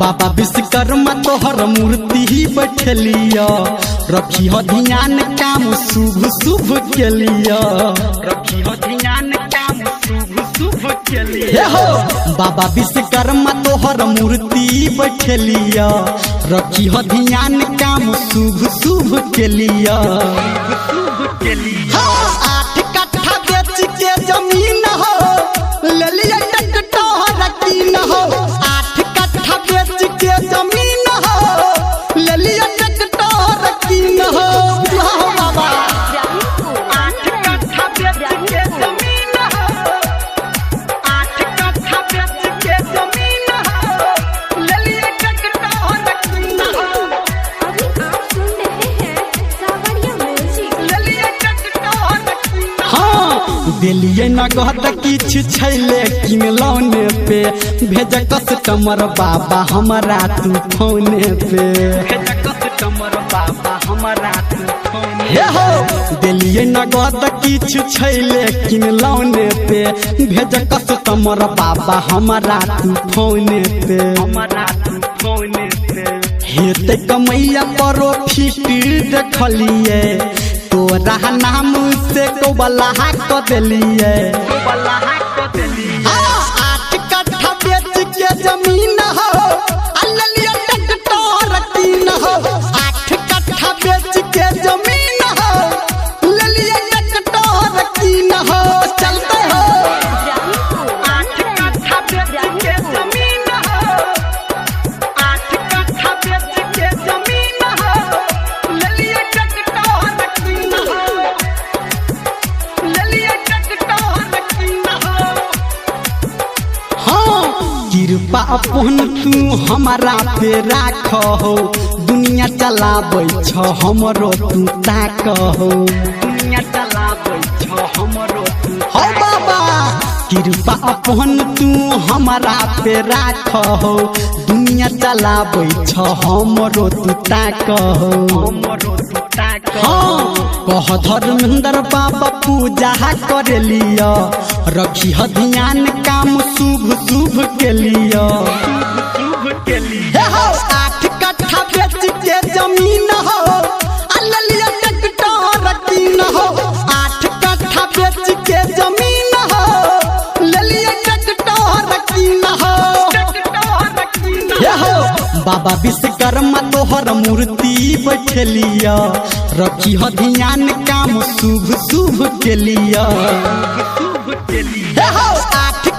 बाबा विश्वकर्मा तोहर मूर्ति ही बैठलिया, रखी हो ध्यान काम शुभ शुभ के लिया, रखी हो ध्यान काम शुभ शुभ के लिया। हो बाबा विश्वकर्मा तोहर मूर्ति बैठलिया, रखी हो ध्यान काम शुभ शुभ के लिया। 8 कट्ठा बेच के जमीन हो ले लिया ट्रैक्टर कीन हो, 8 कट्ठा बेच के जमीन हो ले लिया ट्रैक्टर कीन हो। बाबा 8 कट्ठा बेच के जमीन हो, 8 कट्ठा बेच के जमीन हो ले लिया ट्रैक्टर कीन हो। अभी आप सुन रहे हैं सावरिया म्यूजिक। ले लिया ट्रैक्टर कीन हो। हाँ दिलिए नगद किछु छैले किनलौने पे, भेज कस्टमर बाबा हमारा तू फोने पे, भेज कस्टमर बाबा हमारा तू फोने। हे हो दिलिए नगद किछु छैले किनलौने पे, भेज कस्टमर बाबा हमारा तू फोने पे, हमारा तू फोने पे। हेते कमैया प्रॉफिट देखलिए, तोरा नाम से कोबलाहा क देलिए, कोबलाहा क देलिए। 8 कट्ठा बेच के जमीन हो अल्लिया ट्रैक्टर कीन हो, 8 कट्ठा बेच के जमीन हो ले लिया ट्रैक्टर कीन हो। चलते हो 8 कट्ठा बेच के जमीन हो, 8 कट्ठा बेच के जमीन हो ले लिया ट्रैक्टर कीन हो, ले लिया ट्रैक्टर कीन हो। हाँ कृपा अपन तू हमारा पे राख हो, दुनिया चलाबै छ हमरो तू ताक हो, दुनिया चलाबै छ हमरो तू। हो बाबा कृपा अपन तू हमारा पे राख हो, दुनिया चलाबै छ हमरो तू ताक हो, हमरो तू ताक। हाँ कह धर्मेंद्र बाबा पूजा कर लिया, रखी ह ध्यान काम शुभ शुभ के लिया, शुभ के लिया। 8 कट्ठा बेच के जमीन हो अल्लिया ट्रैक्टर कीन हो, 8 कट्ठा बेच के जमीन हो ले लिया ट्रैक्टर कीन हो। बाबा विश्वकर्मा तोहर मूर्ति बैठलिया, रखी हो ध्यान काम शुभ शुभ के लिया, शुभ के लिया। 8